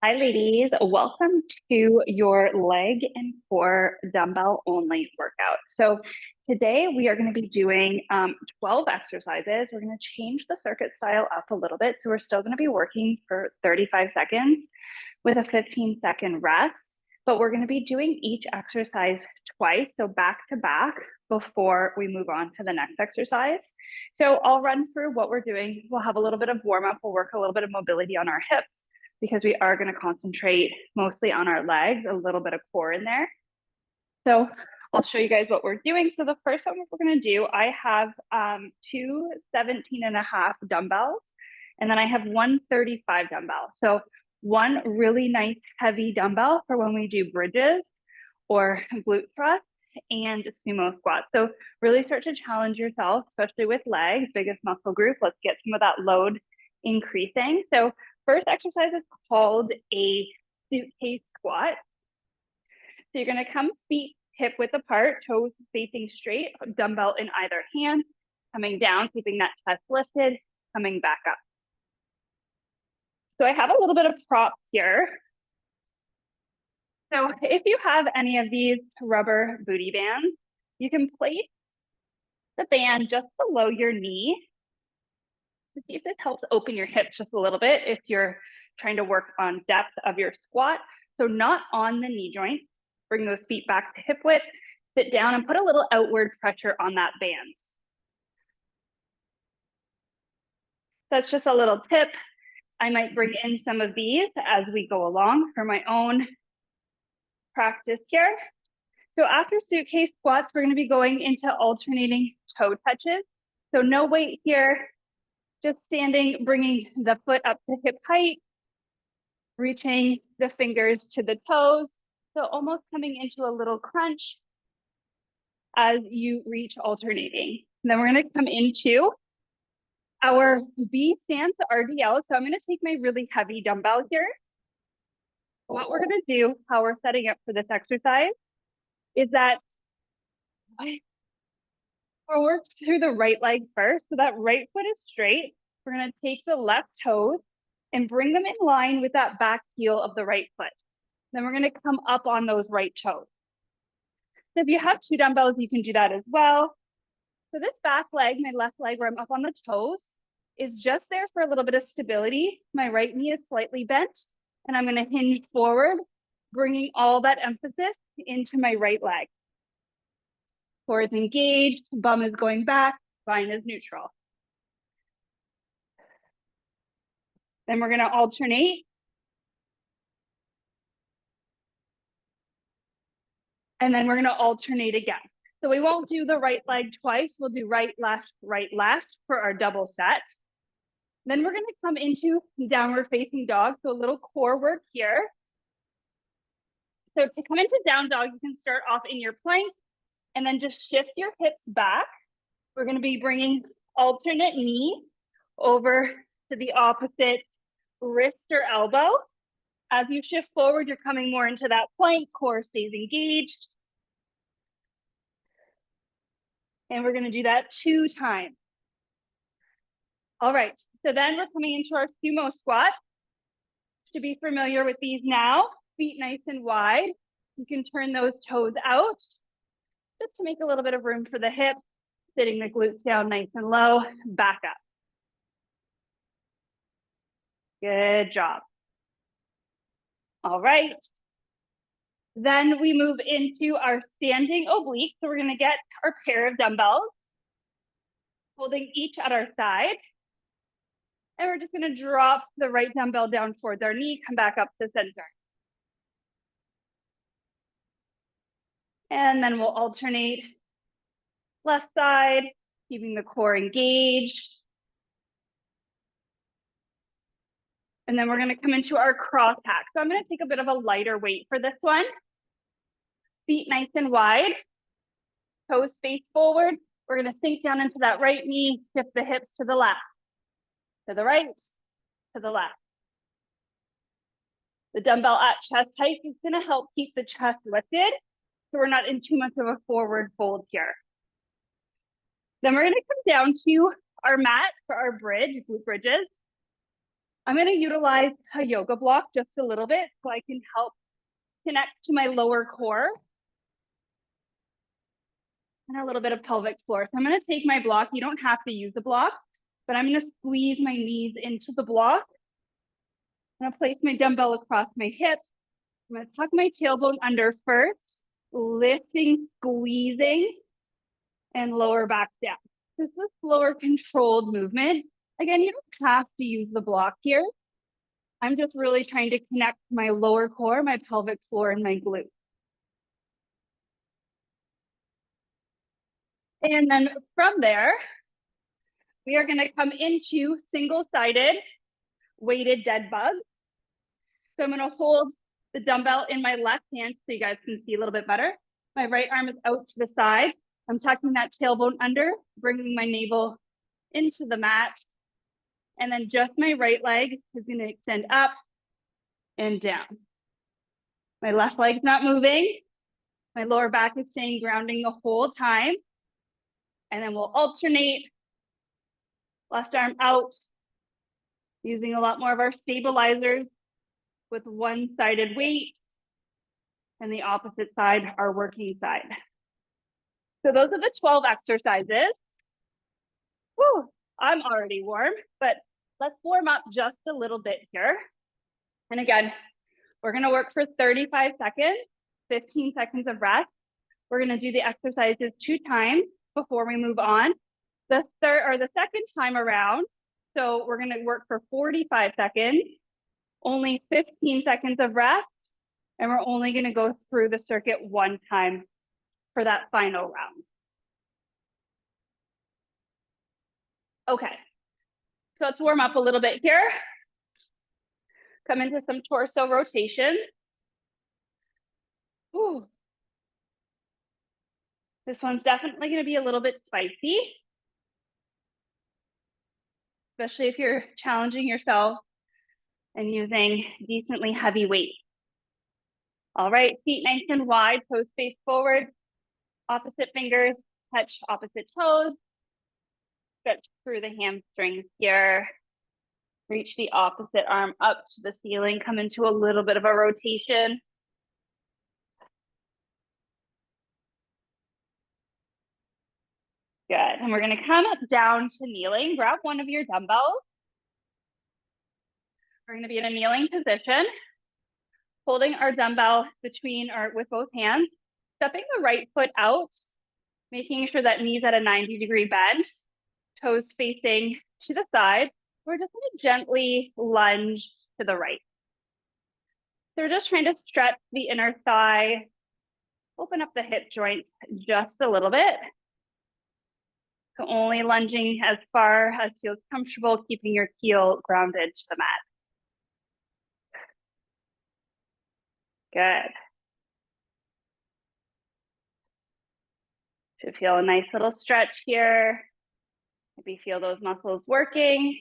Hi, ladies. Welcome to your leg and core dumbbell only workout. So today we are going to be doing 12 exercises. We're going to change the circuit style up a little bit. So we're still going to be working for 35 seconds with a 15-second rest, but we're going to be doing each exercise twice, so back to back before we move on to the next exercise. So I'll run through what we're doing. We'll have a little bit of warm up. We'll work a little bit of mobility on our hips, because we are going to concentrate mostly on our legs, a little bit of core in there. So I'll show you guys what we're doing. So the first one we're going to do, I have two 17.5 dumbbells, and then I have one 35 dumbbell. So one really nice heavy dumbbell for when we do bridges or glute thrust and sumo squats. So really start to challenge yourself, especially with legs, biggest muscle group. Let's get some of that load increasing. So first exercise is called a suitcase squat. So you're going to come feet hip width apart, toes facing straight, dumbbell in either hand, coming down, keeping that chest lifted, coming back up. So I have a little bit of props here. So if you have any of these rubber booty bands, you can place the band just below your knee to see if this helps open your hips just a little bit if you're trying to work on depth of your squat. So not on the knee joint. Bring those feet back to hip width, sit down and put a little outward pressure on that band. That's just a little tip. I might bring in some of these as we go along for my own practice here. So after suitcase squats, we're going to be going into alternating toe touches. So no weight here, just standing, bringing the foot up to hip height, reaching the fingers to the toes. So almost coming into a little crunch as you reach alternating. And then we're going to come into our V stance RDL. So I'm going to take my really heavy dumbbell here. What we're going to do, how we're setting up for this exercise, is that we'll work through the right leg first. So that right foot is straight. We're going to take the left toes and bring them in line with that back heel of the right foot. Then we're going to come up on those right toes. So if you have two dumbbells, you can do that as well. So this back leg, my left leg where I'm up on the toes, is just there for a little bit of stability. My right knee is slightly bent, and I'm going to hinge forward, bringing all that emphasis into my right leg. Core is engaged, bum is going back, spine is neutral. Then we're going to alternate. And then we're going to alternate again. So we won't do the right leg twice. We'll do right, left for our double set. Then we're going to come into downward facing dog. So a little core work here. So to come into down dog, you can start off in your plank and then just shift your hips back. We're going to be bringing alternate knee over to the opposite wrist or elbow. As you shift forward, you're coming more into that plank, core stays engaged. And we're going to do that 2 times. All right, so then we're coming into our sumo squat. To be familiar with these now, feet nice and wide. You can turn those toes out just to make a little bit of room for the hips, sitting the glutes down nice and low, back up. Good job. All right. Then we move into our standing oblique. So we're going to get our pair of dumbbells, holding each at our side. And we're just going to drop the right dumbbell down towards our knee, come back up to center. And then we'll alternate left side, keeping the core engaged. And then we're going to come into our cross hack. So I'm going to take a bit of a lighter weight for this one. Feet nice and wide, toes face forward. We're going to sink down into that right knee, shift the hips to the left, to the right, to the left. The dumbbell at chest height is going to help keep the chest lifted, so we're not in too much of a forward fold here. Then we're going to come down to our mat for our bridge, glute bridges. I'm going to utilize a yoga block just a little bit so I can help connect to my lower core and a little bit of pelvic floor. So I'm going to take my block. You don't have to use the block, but I'm going to squeeze my knees into the block. I'm going to place my dumbbell across my hips. I'm going to tuck my tailbone under first, lifting, squeezing, and lower back down. This is a slower, controlled movement. Again, you don't have to use the block here. I'm just really trying to connect my lower core, my pelvic floor, and my glutes. And then from there, we are going to come into single-sided weighted dead bug. So I'm going to hold the dumbbell in my left hand so you guys can see a little bit better. My right arm is out to the side. I'm tucking that tailbone under, bringing my navel into the mat. And then just my right leg is going to extend up and down. My left leg's not moving. My lower back is staying grounding the whole time. And then we'll alternate left arm out, using a lot more of our stabilizers with one-sided weight, and the opposite side, our working side. So those are the 12 exercises. Whew, I'm already warm, but let's warm up just a little bit here. And again, we're gonna work for 35 seconds, 15 seconds of rest. We're gonna do the exercises 2 times before we move on. The second time around, so we're gonna work for 45 seconds, only 15 seconds of rest, and we're only gonna go through the circuit 1 time for that final round. Okay, so let's warm up a little bit here. Come into some torso rotation. Whew. This one's definitely gonna be a little bit spicy, especially if you're challenging yourself and using decently heavy weight. All right, feet nice and wide, toes face forward, opposite fingers touch opposite toes, stretch through the hamstrings here. Reach the opposite arm up to the ceiling, come into a little bit of a rotation. Good, and we're gonna come down to kneeling. Grab one of your dumbbells. We're gonna be in a kneeling position, holding our dumbbell with both hands, stepping the right foot out, making sure that knee's at a 90-degree bend, toes facing to the side. We're just gonna gently lunge to the right. So we're just trying to stretch the inner thigh, open up the hip joints just a little bit. So only lunging as far as feels comfortable, keeping your heel grounded to the mat. Good. Should feel a nice little stretch here. Maybe feel those muscles working.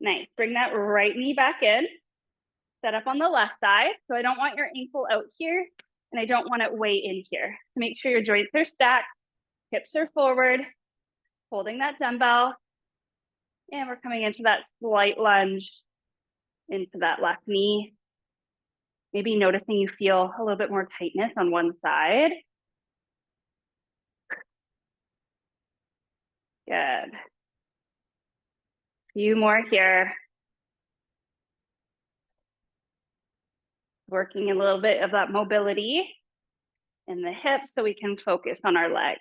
Nice, bring that right knee back in. Set up on the left side. So I don't want your ankle out here and I don't want it way in here. So make sure your joints are stacked, hips are forward, holding that dumbbell. And we're coming into that slight lunge into that left knee. Maybe noticing you feel a little bit more tightness on one side. Good. Few more here. Working a little bit of that mobility in the hips so we can focus on our legs.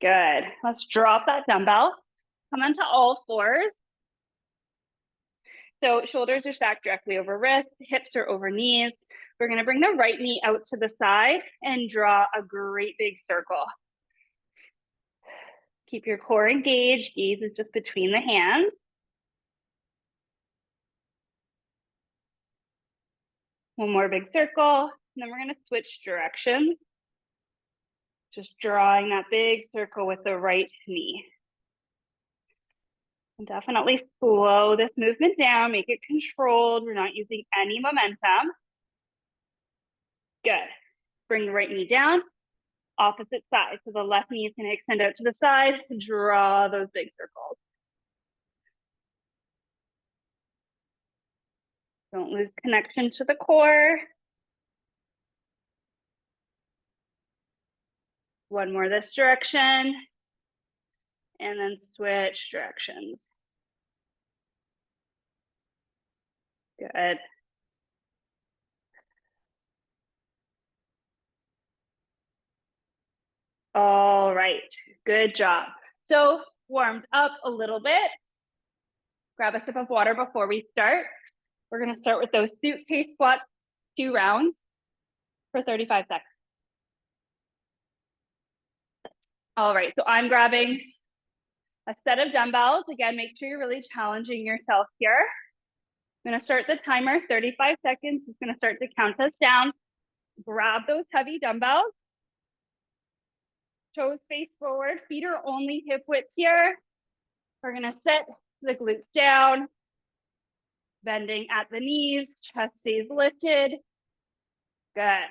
Good. Let's drop that dumbbell. Come onto all fours. So shoulders are stacked directly over wrists, hips are over knees. We're gonna bring the right knee out to the side and draw a great big circle. Keep your core engaged, gaze is just between the hands. One more big circle, and then we're gonna switch directions. Just drawing that big circle with the right knee. And definitely slow this movement down, make it controlled. We're not using any momentum. Good. Bring the right knee down. opposite side. So the left knee is going to extend out to the side, draw those big circles. Don't lose connection to the core. One more this direction. And then switch directions. Good. All right, good job. So warmed up a little bit. Grab a sip of water before we start. We're gonna start with those suitcase squats, 2 rounds for 35 seconds. All right, so I'm grabbing a set of dumbbells. Again, make sure you're really challenging yourself here. I'm gonna start the timer, 35 seconds. It's gonna start to count us down. Grab those heavy dumbbells. Toes face forward, feet are only hip width here. We're gonna set the glutes down, bending at the knees, chest stays lifted. Good.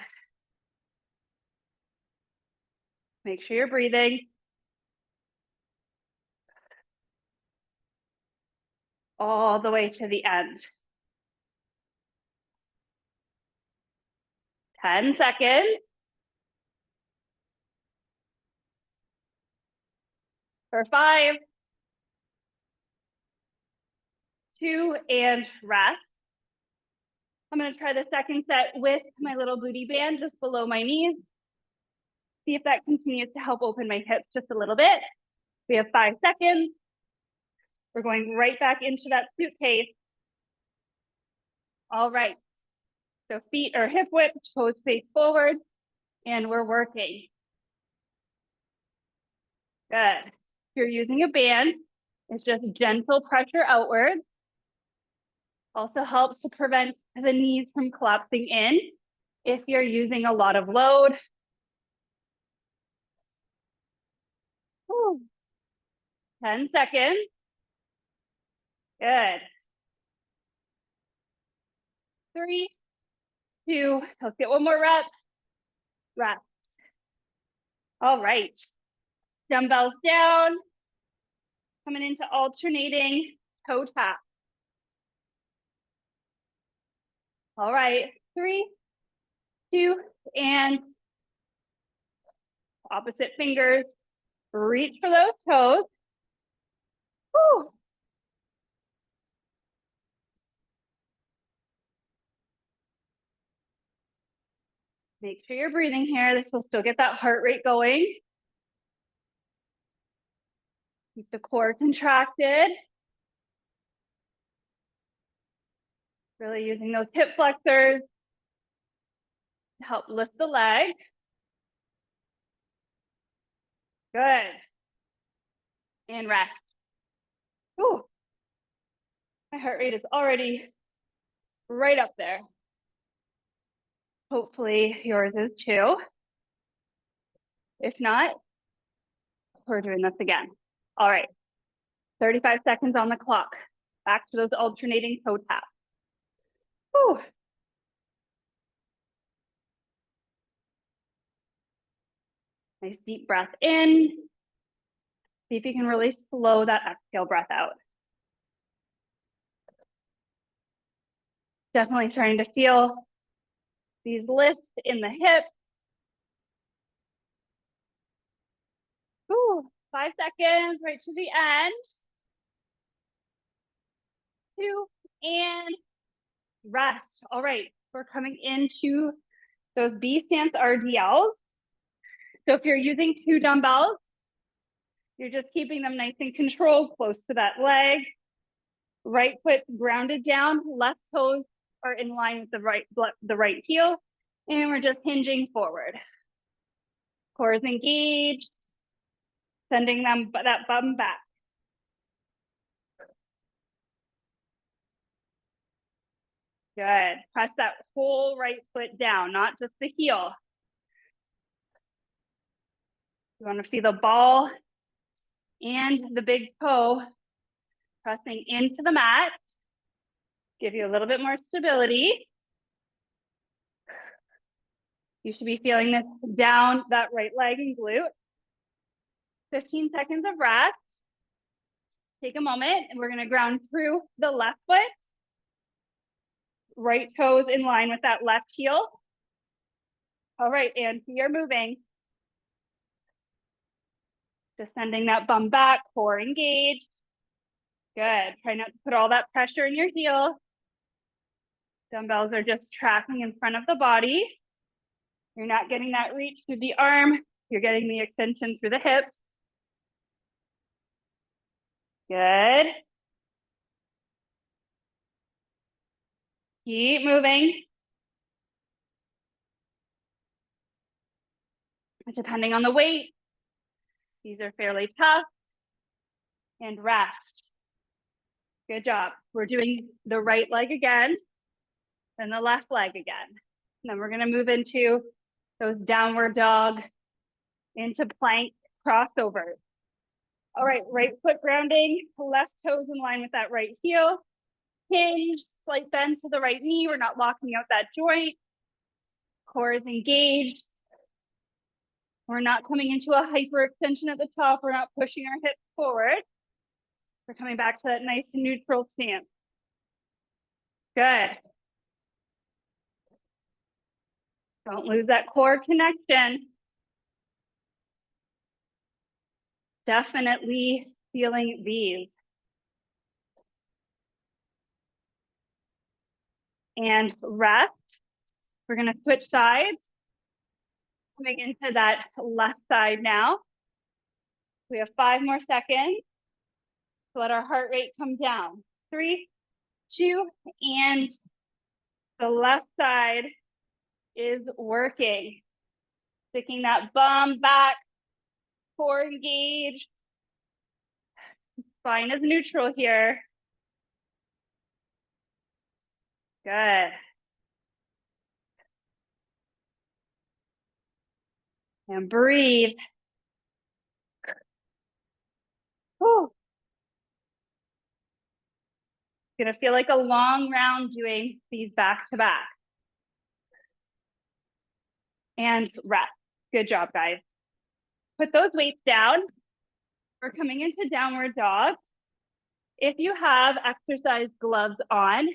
Make sure you're breathing. All the way to the end. 10 seconds. For 5, 2, and rest. I'm gonna try the second set with my little booty band just below my knees. See if that continues to help open my hips just a little bit. We have 5 seconds. We're going right back into that suitcase. All right. So feet are hip width, toes face forward, and we're working. Good. If you're using a band, it's just gentle pressure outwards. Also helps to prevent the knees from collapsing in if you're using a lot of load. Whew. 10 seconds. Good. 3, 2, let's get one more rep. Rest. All right. Dumbbells down. Coming into alternating toe tap. All right. 3, 2, and opposite fingers. Reach for those toes. Whew. Make sure you're breathing here. This will still get that heart rate going. Keep the core contracted. Really using those hip flexors to help lift the leg. Good. And rest. Ooh. My heart rate is already right up there. Hopefully yours is too. If not, we're doing this again. All right. 35 seconds on the clock. Back to those alternating toe taps. Whew. Nice deep breath in. See if you can really slow that exhale breath out. Definitely starting to feel these lifts in the hips. Ooh, 5 seconds, right to the end. 2, and rest. All right, we're coming into those B stance RDLs. So if you're using 2 dumbbells, you're just keeping them nice and controlled, close to that leg. Right foot grounded down, left toes are in line with the right heel, and we're just hinging forward. Core is engaged, sending them that bum back. Good. Press that whole right foot down, not just the heel. You want to feel the ball and the big toe pressing into the mat. Give you a little bit more stability. You should be feeling this down that right leg and glute. 15 seconds of rest. Take a moment and we're gonna ground through the left foot. Right toes in line with that left heel. All right, and we are moving. Just sending that bum back, core engaged. Good, try not to put all that pressure in your heel. Dumbbells are just tracking in front of the body. You're not getting that reach through the arm. You're getting the extension through the hips. Good. Keep moving. Depending on the weight, these are fairly tough. And rest. Good job. We're doing the right leg again, then the left leg again. And then we're gonna move into those downward dog into plank crossovers. All right, right foot grounding, left toes in line with that right heel. Hinge, slight bend to the right knee. We're not locking out that joint. Core is engaged. We're not coming into a hyperextension at the top. We're not pushing our hips forward. We're coming back to that nice neutral stance. Good. Don't lose that core connection. Definitely feeling these. And rest. We're gonna switch sides. Coming into that left side now. We have 5 more seconds. So let our heart rate come down. 3, 2, and the left side is working. Sticking that bum back, core engaged. Spine is neutral here. Good. And breathe. Whew. It's gonna feel like a long round doing these back to back. And rest. Good job, guys. Put those weights down. We're coming into downward dog. If you have exercise gloves on,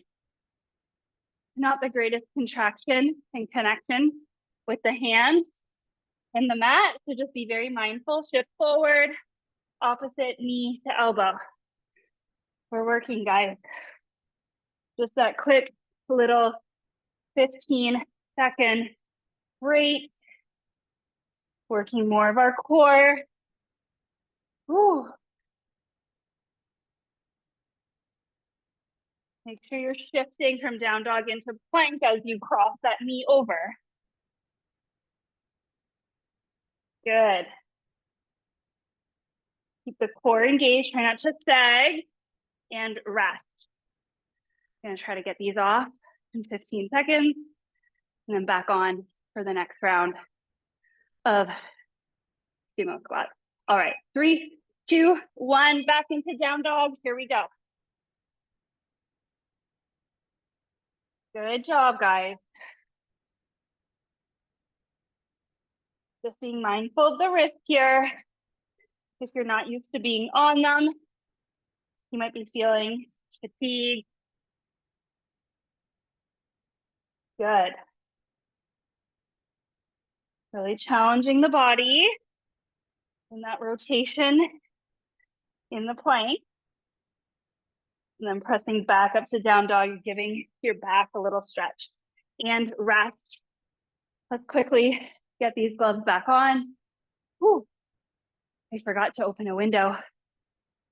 not the greatest contraction and connection with the hands and the mat, so just be very mindful. Shift forward, opposite knee to elbow. We're working, guys. Just that quick little 15-second break. Working more of our core. Whew. Make sure you're shifting from down dog into plank as you cross that knee over. Good. Keep the core engaged, try not to sag, and rest. Gonna try to get these off in 15 seconds, and then back on for the next round of sumo squats. All right, 3, 2, 1, back into down dog. Here we go. Good job, guys. Just being mindful of the wrist here. If you're not used to being on them, you might be feeling fatigue. Good. Really challenging the body in that rotation in the plank. And then pressing back up to down dog, giving your back a little stretch. And rest. Let's quickly get these gloves back on. Ooh, I forgot to open a window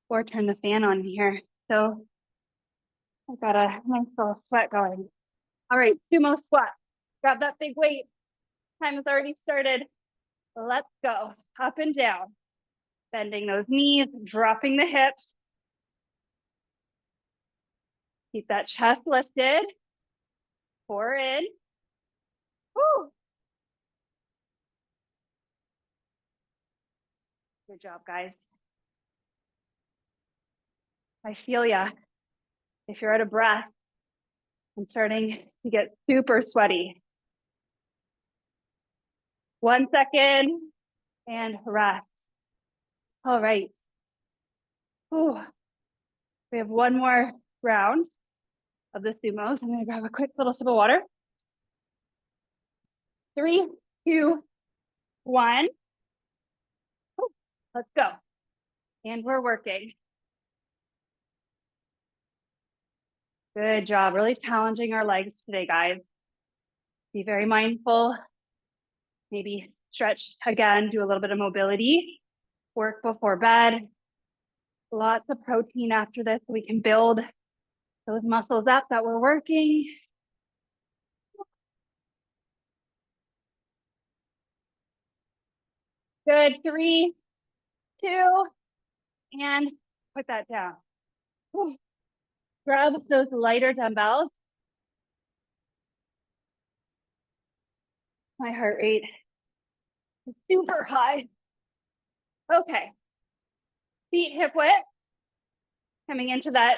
or turn the fan on here. So I've got a nice little sweat going. All right, sumo squat. Grab that big weight. Time has already started. Let's go. Up and down. Bending those knees, dropping the hips. Keep that chest lifted. Core in. Woo. Good job, guys. I feel ya. If you're out of breath and starting to get super sweaty. 1 second and rest. All right. Ooh. We have one more round of the sumos. I'm gonna grab a quick little sip of water. 3, 2, 1. Ooh, let's go. And we're working. Good job. Really challenging our legs today, guys. Be very mindful. Maybe stretch again, do a little bit of mobility. Work before bed. Lots of protein after this so we can build those muscles up that we're working. Good. 3, 2, and put that down. Whew. Grab those lighter dumbbells. My heart rate is super high. Okay. Feet hip width. Coming into that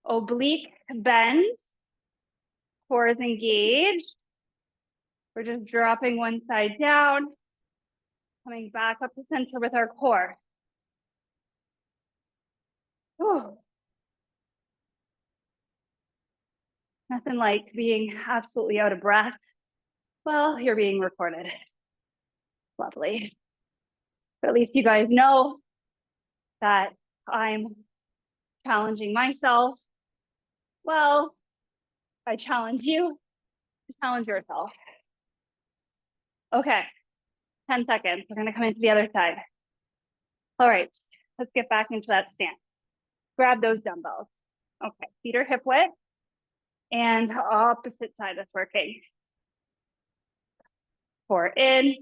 oblique bend. Core is engaged. We're just dropping one side down. Coming back up to center with our core. Whew. Nothing like being absolutely out of breath while you're being recorded. Lovely. But at least you guys know that I'm challenging myself. Well, I challenge you to challenge yourself. Okay, 10 seconds. We're gonna come into the other side. All right, let's get back into that stance. Grab those dumbbells. Okay, feet are hip width and opposite side is working. Core in,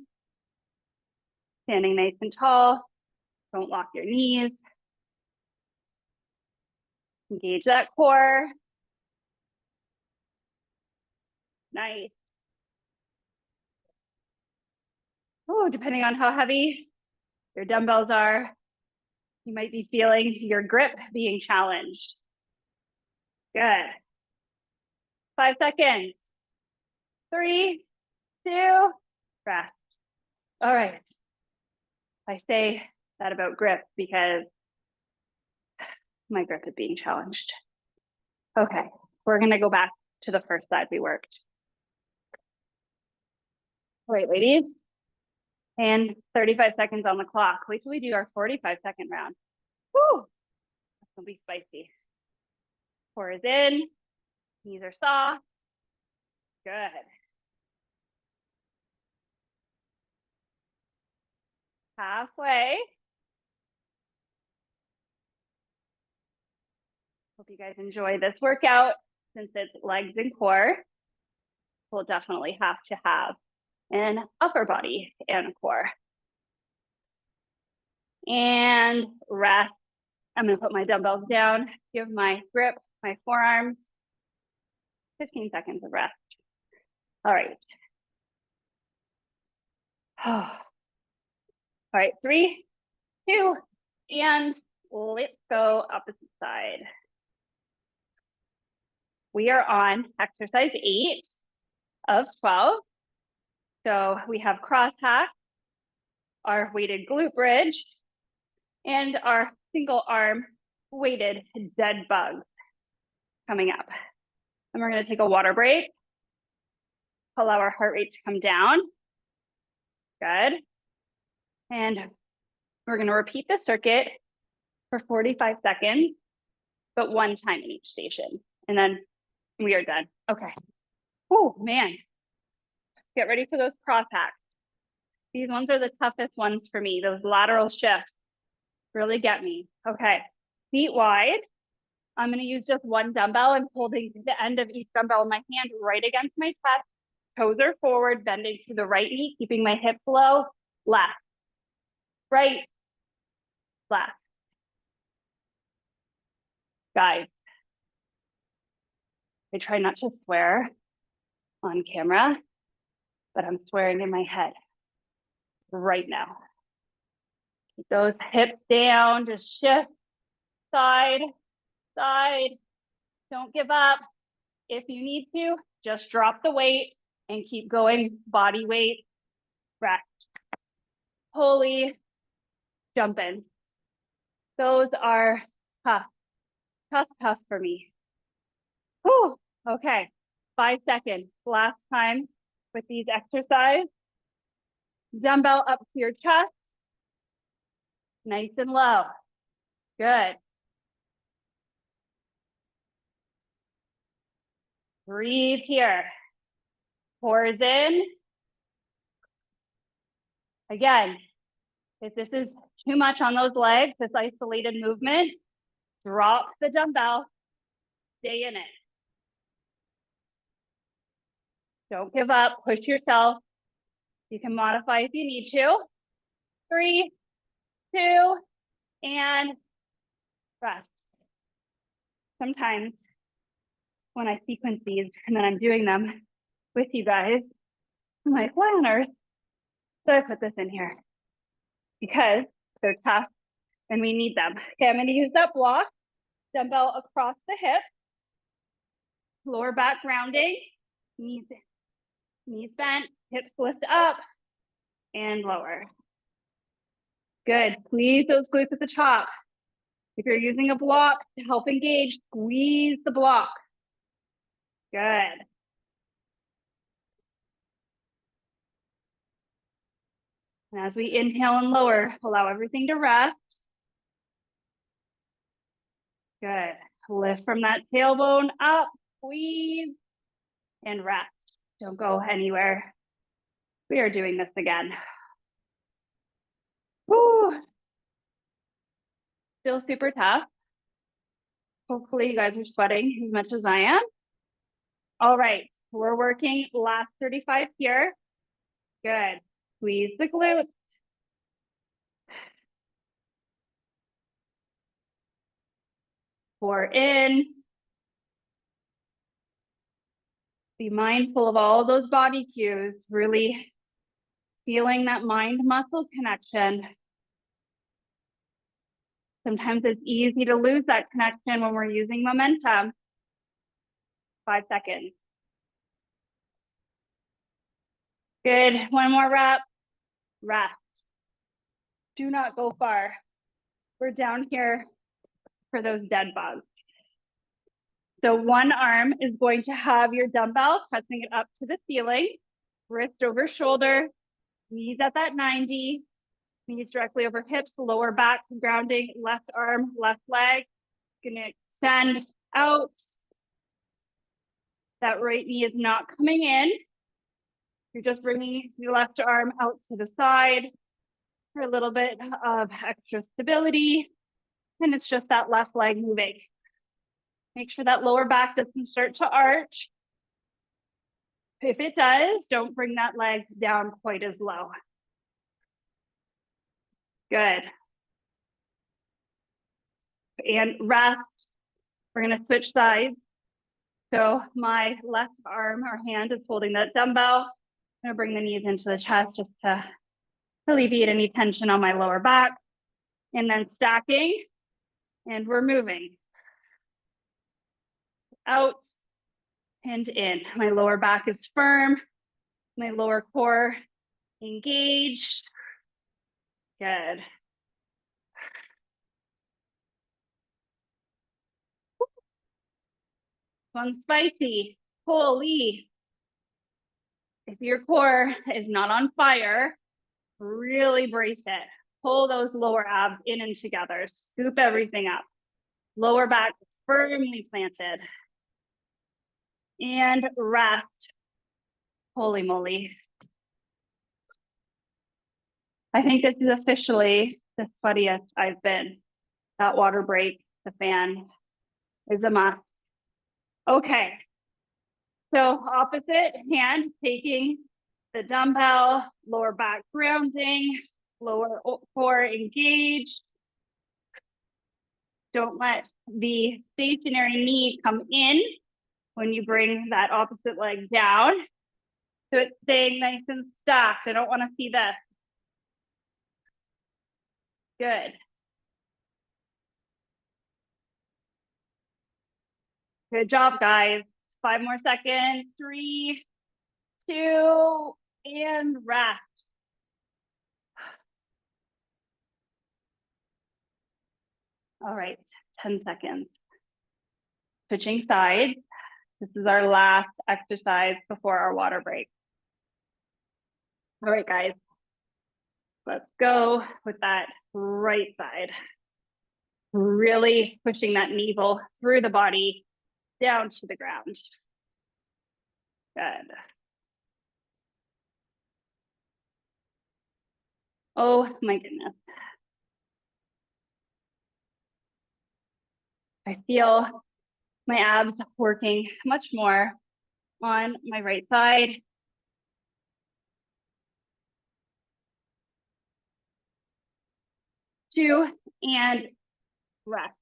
standing nice and tall. Don't lock your knees. Engage that core. Nice. Oh, depending on how heavy your dumbbells are, you might be feeling your grip being challenged. Good. 5 seconds. 3, 2, rest. All right. I say that about grip because my grip is being challenged. Okay, we're gonna go back to the first side we worked. All right, ladies, and 35 seconds on the clock. Wait till we do our 45-second round. Woo, that's gonna be spicy. Core is in, knees are soft. Good. Halfway. Hope you guys enjoy this workout. Since it's legs and core, we'll definitely have to have an upper body and a core. And rest. I'm gonna put my dumbbells down, give my grip, my forearms, 15 seconds of rest. All right. All right, 3, 2, and let's go opposite side. We are on exercise 8 of 12. So we have cross hack, our weighted glute bridge, and our single arm weighted dead bug coming up. And we're gonna take a water break, allow our heart rate to come down. Good. And we're gonna repeat the circuit for 45 seconds, but one time in each station. And then we are done. Okay. Oh, man. Get ready for those cross hacks. These ones are the toughest ones for me. Those lateral shifts really get me. Okay. Feet wide. I'm going to use just one dumbbell. I'm holding the end of each dumbbell in my hand right against my chest. Toes are forward, bending to the right knee, keeping my hips low. Left. Right. Left. Guys, I try not to swear on camera, but I'm swearing in my head right now. Keep those hips down, just shift side, side. Don't give up. If you need to, just drop the weight and keep going body weight rest. Pulley, jump in. Those are tough, tough for me. Whew. Okay, 5 seconds. Last time with these exercises. Dumbbell up to your chest. Nice and low. Good. Breathe here. Pores in. Again, if this is too much on those legs, this isolated movement, drop the dumbbell, stay in it. Don't give up, push yourself. You can modify if you need to. 3, 2, and rest. Sometimes when I sequence these and then I'm doing them with you guys, I'm like, why on earth did I put this in here? Because they're tough and we need them. Okay, I'm gonna use that block, dumbbell across the hip, lower back grounding, knees bent, hips lift up and lower. Good, squeeze those glutes at the top. If you're using a block to help engage, squeeze the block. Good. And as we inhale and lower, allow everything to rest. Good. Lift from that tailbone up, squeeze, and rest. Don't go anywhere. We are doing this again. Woo. Still super tough. Hopefully you guys are sweating as much as I am. All right, we're working last 35 here. Good. Squeeze the glutes. Pour in. Be mindful of all those body cues, really feeling that mind-muscle connection. Sometimes it's easy to lose that connection when we're using momentum. 5 seconds. Good, one more rep. Rest. Do not go far. We're down here for those dead bugs. So one arm is going to have your dumbbell, pressing it up to the ceiling, wrist over shoulder, knees at that 90, knees directly over hips, lower back grounding, left arm, left leg. Gonna extend out. That right knee is not coming in. You're just bringing your left arm out to the side for a little bit of extra stability. And it's just that left leg moving. Make sure that lower back doesn't start to arch. If it does, don't bring that leg down quite as low. Good. And rest. We're gonna switch sides. So my left arm or hand is holding that dumbbell. I'm gonna bring the knees into the chest just to alleviate any tension on my lower back. And then stacking, and we're moving. Out and in. My lower back is firm. My lower core engaged. Good. One spicy. Holy. If your core is not on fire, really brace it. Pull those lower abs in and together. Scoop everything up. Lower back firmly planted. And rest. Holy moly. I think this is officially the sweatiest I've been. That water break, the fan is a must. Okay. So opposite hand, taking the dumbbell, lower back grounding, lower core engaged. Don't let the stationary knee come in when you bring that opposite leg down. So it's staying nice and stacked. I don't want to see this. Good. Good job, guys. 5 more seconds. 3, 2, and rest. All right, 10 seconds. Switching sides. This is our last exercise before our water break. All right, guys, let's go with that right side. Really pushing that navel through the body down to the ground. Good. Oh my goodness. I feel my abs working much more on my right side. Two, and rest.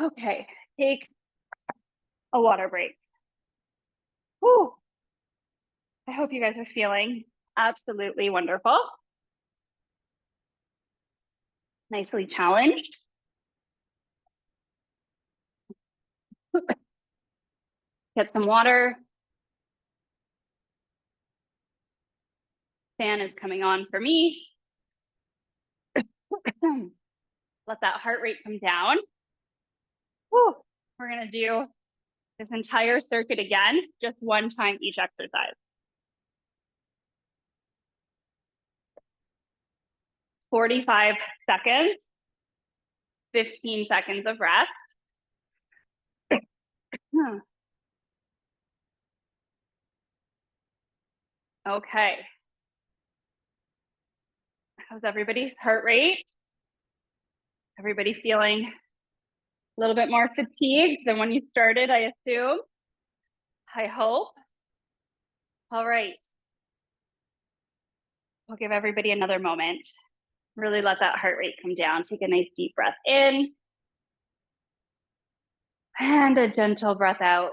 Okay, take a water break. Whew. I hope you guys are feeling absolutely wonderful. Nicely challenged. Get some water. Fan is coming on for me. Let that heart rate come down. Whew. We're gonna do this entire circuit again, just one time each exercise. 45 seconds, 15 seconds of rest. Okay. How's everybody's heart rate? Everybody feeling a little bit more fatigued than when you started, I assume? I hope. All right. We'll give everybody another moment. Really let that heart rate come down. Take a nice deep breath in. And a gentle breath out.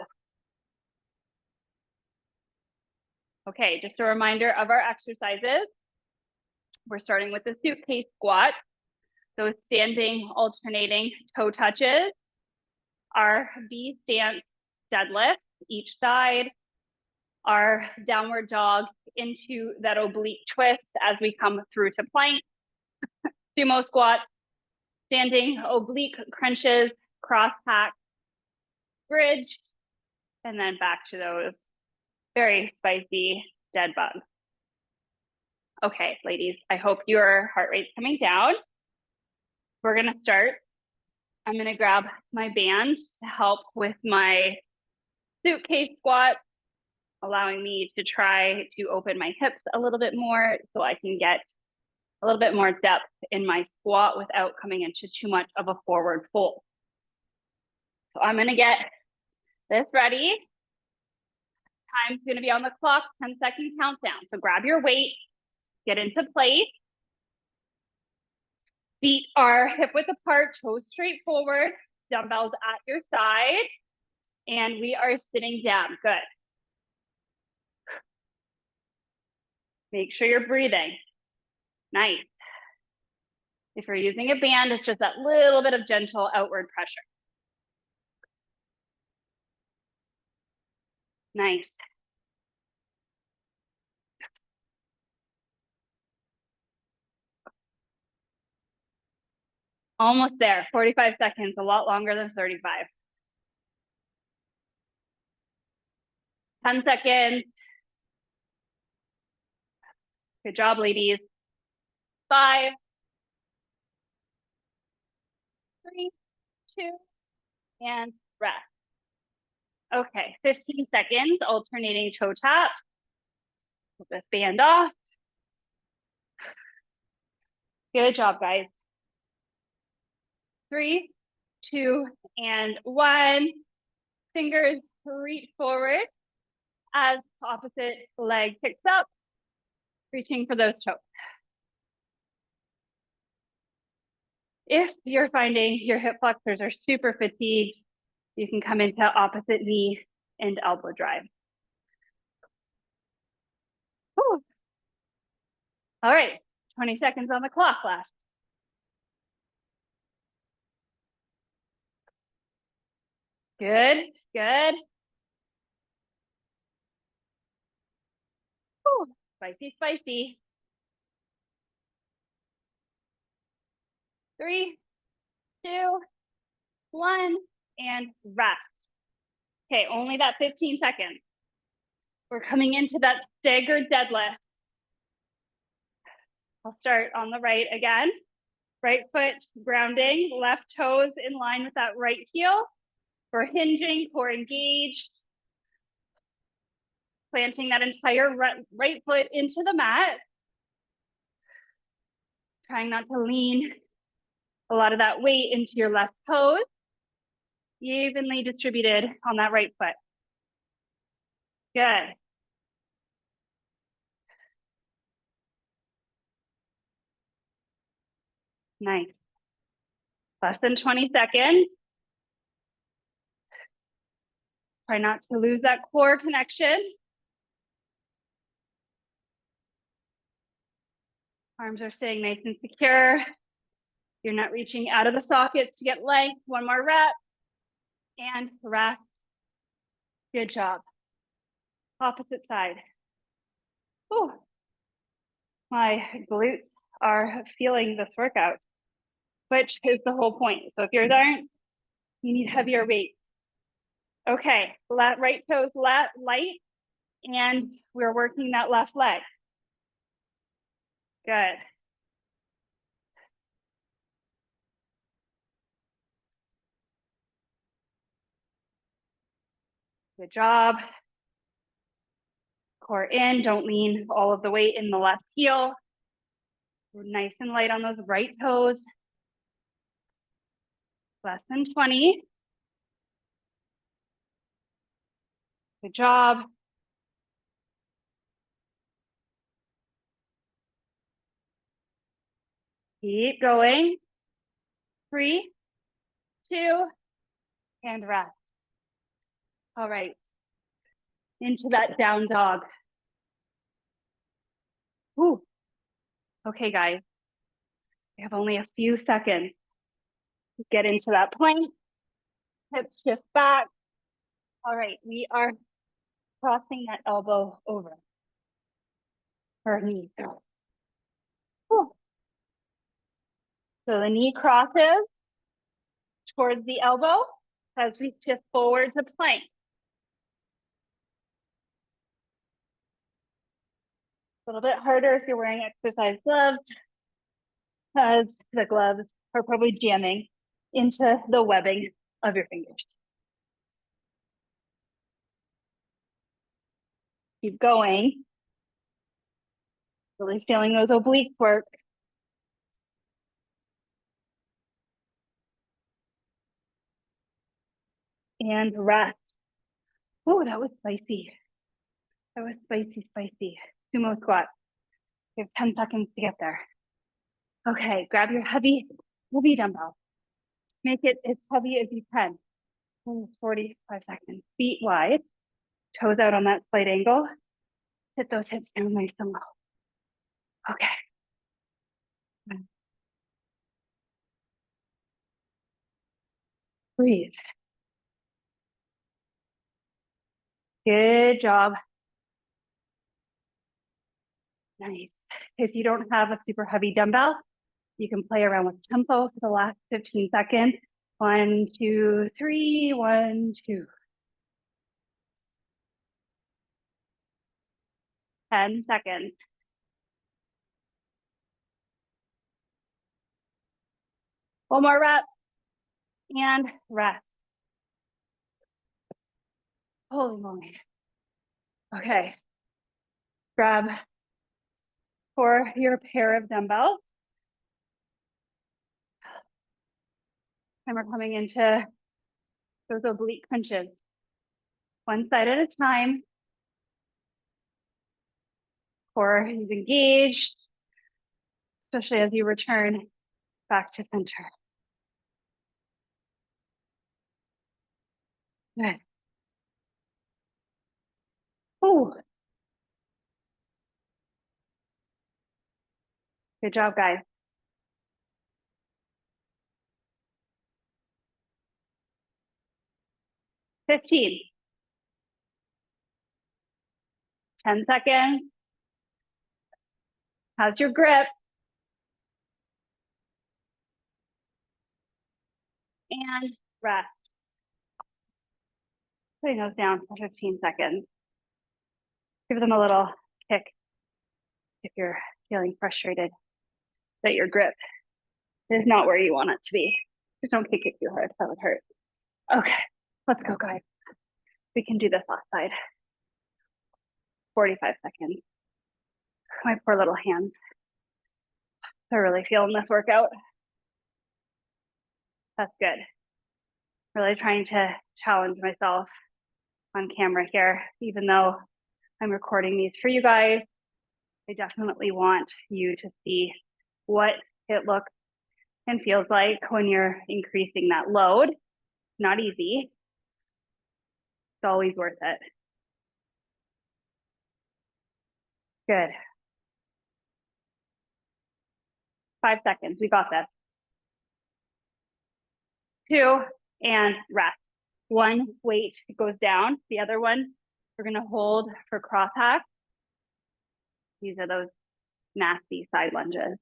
Okay, just a reminder of our exercises. We're starting with the suitcase squat. Those standing, alternating toe touches. Our V stance deadlifts each side. Our downward dog into that oblique twist as we come through to plank. Sumo squat, standing oblique crunches, cross pack, bridge, and then back to those very spicy dead bugs. Okay, ladies, I hope your heart rate's coming down. We're gonna start. I'm gonna grab my band to help with my suitcase squat, allowing me to try to open my hips a little bit more so I can get a little bit more depth in my squat without coming into too much of a forward fold. So I'm gonna get this ready. Time's gonna be on the clock, 10-second countdown. So grab your weight, get into place. Feet are hip width apart, toes straight forward, dumbbells at your side, and we are sitting down. Good. Make sure you're breathing. Nice. If you're using a band, it's just that little bit of gentle outward pressure. Nice. Almost there, 45 seconds, a lot longer than 35. 10 seconds. Good job, ladies. 5, 3, 2, and rest. Okay, 15 seconds, alternating toe taps. Put this band off. Good job, guys. 3, 2, and 1. Fingers reach forward as opposite leg kicks up, reaching for those toes. If you're finding your hip flexors are super fatigued, you can come into opposite knee and elbow drive. Whew. All right, 20 seconds on the clock left. Good, good. Whew. Spicy, spicy. 3, 2, 1, and rest. Okay, only that 15 seconds. We're coming into that staggered deadlift. I'll start on the right again. Right foot grounding, left toes in line with that right heel. We're hinging, core engaged. Planting that entire right foot into the mat. Trying not to lean a lot of that weight into your left toes. Evenly distributed on that right foot. Good. Nice. Less than 20 seconds. Try not to lose that core connection. Arms are staying nice and secure. You're not reaching out of the sockets to get length. One more rep. And rest. Good job. Opposite side. Ooh. My glutes are feeling this workout, which is the whole point. So if yours aren't, you need heavier weights. Okay, right toes light, and we're working that left leg. Good. Good job. Core in, don't lean all of the weight in the left heel. We're nice and light on those right toes. Less than 20. Good job. Keep going. 3, 2, and rest. All right. Into that down dog. Ooh. Okay, guys. We have only a few seconds to get into that plank. Hips shift back. All right, we are crossing that elbow over her knee. Ooh. So the knee crosses towards the elbow as we shift forward to plank. A little bit harder if you're wearing exercise gloves, because the gloves are probably jamming into the webbing of your fingers. Keep going. Really feeling those obliques work. And rest. Oh, that was spicy. That was spicy, spicy. Sumo squat. You have 10 seconds to get there. Okay, grab your heavy dumbbell. Make it as heavy as you can. 45 seconds. Feet wide. Toes out on that slight angle. Hit those hips down nice and low. Okay. Breathe. Good job. Nice. If you don't have a super heavy dumbbell, you can play around with tempo for the last 15 seconds. 1, 2, 3, 1, 2. 10 seconds. One more rep and rest. Holy moly. Okay. Grab for your pair of dumbbells. And we're coming into those oblique crunches. One side at a time. Core is engaged, especially as you return back to center. Good. Ooh. Good job, guys. 15. 10 seconds. How's your grip? and rest. Putting those down for 15 seconds. Give them a little kick if you're feeling frustrated that your grip is not where you want it to be. Just don't kick it too hard, that would hurt. Okay, let's go, guys. We can do this last side. 45 seconds. My poor little hands. They're really feeling this workout. That's good. Really trying to challenge myself on camera here, even though I'm recording these for you guys. I definitely want you to see what it looks and feels like when you're increasing that load. Not easy. It's always worth it. Good. 5 seconds. We got this. 2, and rest. 1 weight goes down. The other one, we're going to hold for cross hacks. These are those nasty side lunges.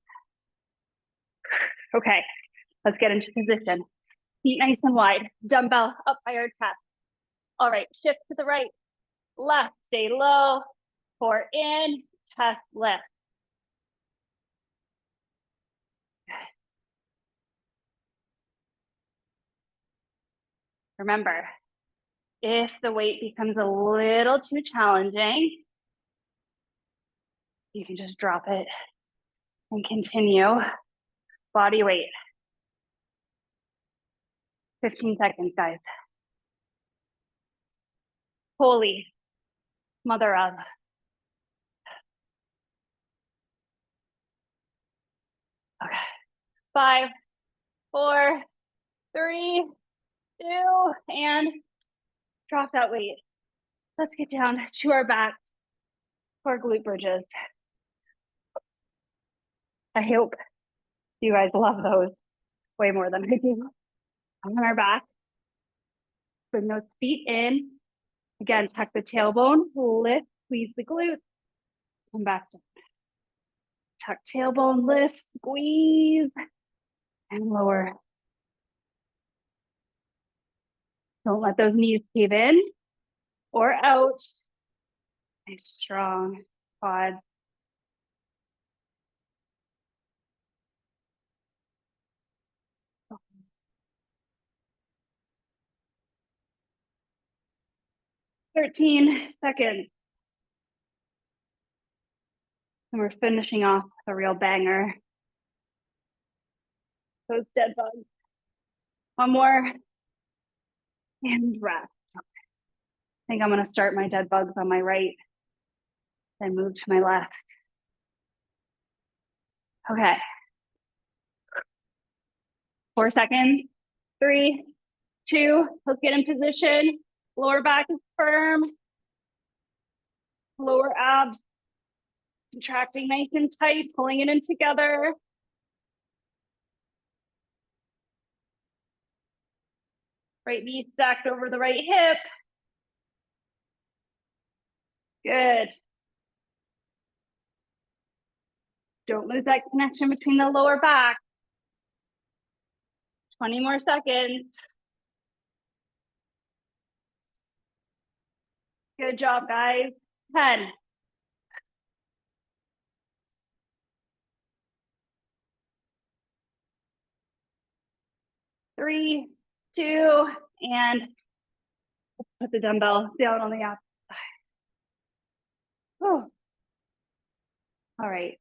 Okay, let's get into position. Feet nice and wide. Dumbbell up by our chest. All right, shift to the right. Left, stay low. Core in, chest lift. Remember, if the weight becomes a little too challenging, you can just drop it and continue. Body weight. 15 seconds, guys. Holy mother of. Okay. 5, 4, 3, 2, and drop that weight. Let's get down to our backs for glute bridges. I hope you guys love those way more than I do. On our back, bring those feet in. Again, tuck the tailbone, lift, squeeze the glutes. Come back down. Tuck tailbone, lift, squeeze, and lower. Don't let those knees cave in or out. Nice, strong quads. "13 seconds. And we're finishing off a real banger. Those dead bugs. 1 more. And rest. I think I'm going to start my dead bugs on my right, then move to my left. Okay. 4 seconds. 3, 2, let's get in position. Lower back is firm. Lower abs contracting nice and tight, pulling it in together. Right knee stacked over the right hip. Good. Don't lose that connection between the lower back. 20 more seconds. Good job, guys. 10. 3, 2, and put the dumbbell down on the outside. Oh. All right.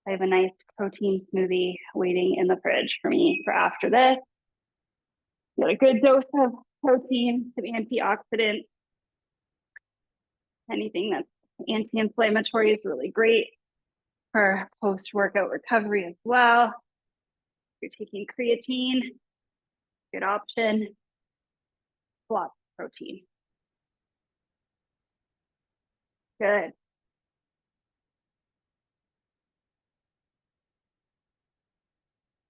I have a nice protein smoothie waiting in the fridge for me for after this. Get a good dose of protein, some antioxidants. Anything that's anti-inflammatory is really great for post-workout recovery as well. If you're taking creatine, good option. Lots of protein. Good.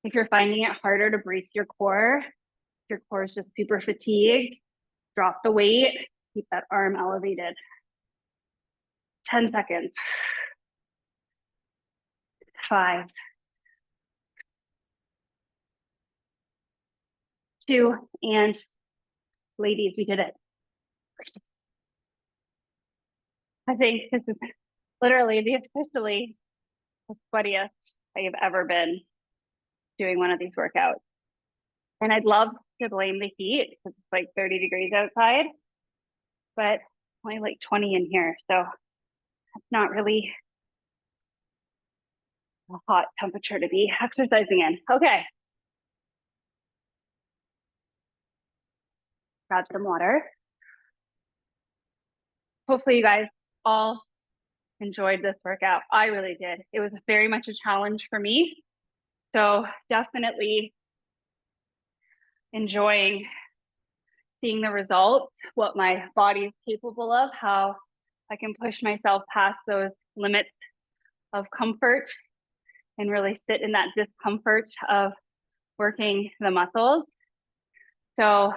If you're finding it harder to brace your core, your core is just super fatigued, drop the weight, keep that arm elevated. 10 seconds. 5, 2, and ladies, we did it. I think this is literally the officially the sweatiest I have ever been doing one of these workouts. And I'd love to blame the heat because it's like 30 degrees outside, but only like 20 in here. So it's not really a hot temperature to be exercising in. Okay. Grab some water. Hopefully you guys all enjoyed this workout. I really did. It was very much a challenge for me. So definitely enjoying seeing the results, what my body is capable of, how I can push myself past those limits of comfort and really sit in that discomfort of working the muscles. So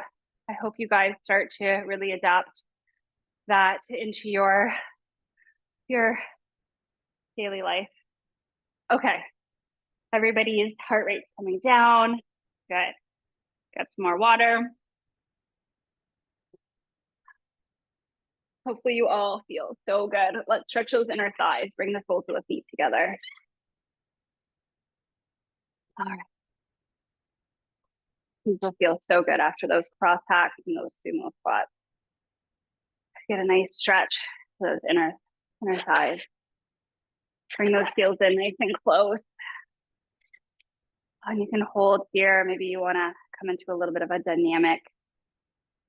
I hope you guys start to really adapt that into your daily life. Okay, everybody's heart rate's coming down. Good. Got some more water. Hopefully you all feel so good. Let's stretch those inner thighs. Bring the soles of the feet together. All right. These will feel so good after those cross hacks and those sumo squats. Get a nice stretch to those inner thighs. Bring those heels in nice and close. And you can hold here. Maybe you want to come into a little bit of a dynamic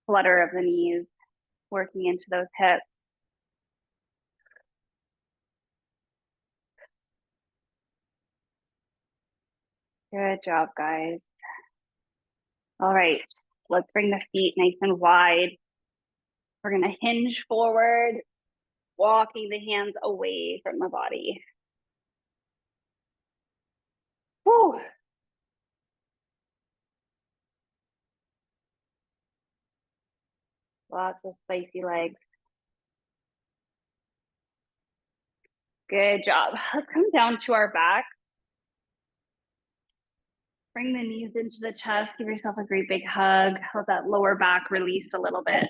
flutter of the knees, working into those hips. Good job, guys. All right, let's bring the feet nice and wide. We're going to hinge forward, walking the hands away from the body. Whew. Lots of spicy legs. Good job. Let's come down to our back. Bring the knees into the chest. Give yourself a great big hug. Let that lower back release a little bit.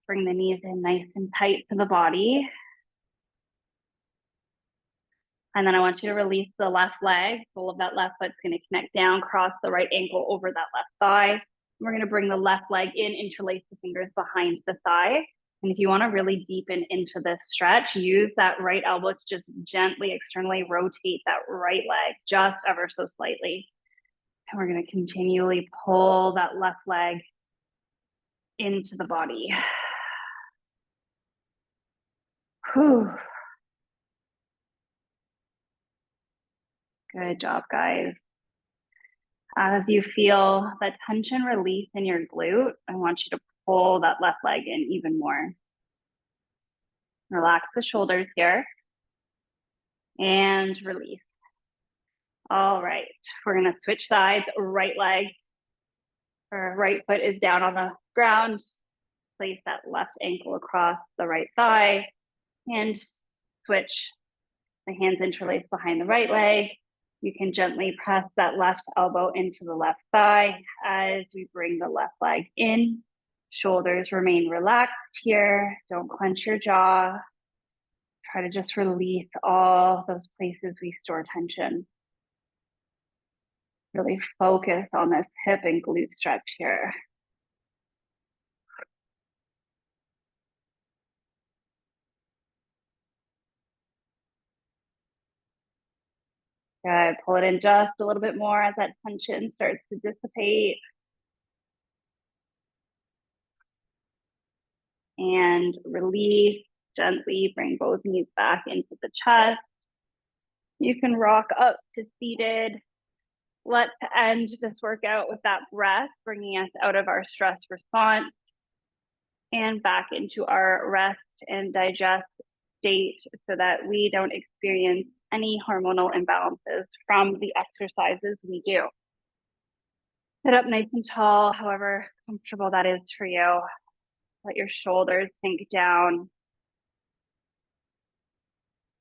Bring the knees in nice and tight to the body. And then I want you to release the left leg. Full of that left foot's going to connect down, cross the right ankle over that left thigh. We're going to bring the left leg in, interlace the fingers behind the thigh. And if you want to really deepen into this stretch, use that right elbow to just gently externally rotate that right leg just ever so slightly. And we're going to continually pull that left leg into the body. Whew. Good job, guys. As you feel that tension release in your glute, I want you to pull that left leg in even more. Relax the shoulders here and release. All right, we're gonna switch sides. Right leg or right foot is down on the ground. Place that left ankle across the right thigh and switch. The hands interlace behind the right leg. You can gently press that left elbow into the left thigh as we bring the left leg in. Shoulders remain relaxed here. Don't clench your jaw. Try to just release all those places we store tension. Really focus on this hip and glute stretch here. Good. Pull it in just a little bit more as that tension starts to dissipate. And release gently. Bring both knees back into the chest. You can rock up to seated. Let's end this workout with that breath, bringing us out of our stress response and back into our rest and digest state so that we don't experience any hormonal imbalances from the exercises we do. Sit up nice and tall, however comfortable that is for you. Let your shoulders sink down.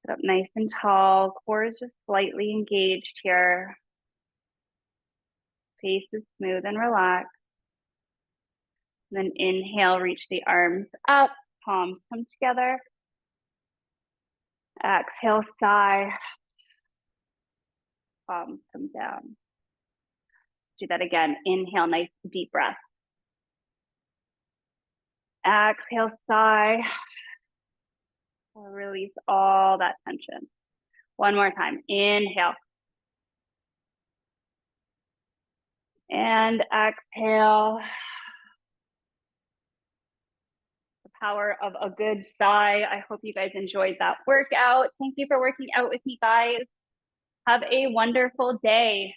Sit up nice and tall. Core is just slightly engaged here. Face is smooth and relaxed. Then inhale, reach the arms up, palms come together. Exhale, sigh. Palms come down. Do that again. Inhale, nice deep breath. Exhale, sigh. Release all that tension. One more time. Inhale. And exhale. The power of a good sigh. I hope you guys enjoyed that workout. Thank you for working out with me, guys. Have a wonderful day.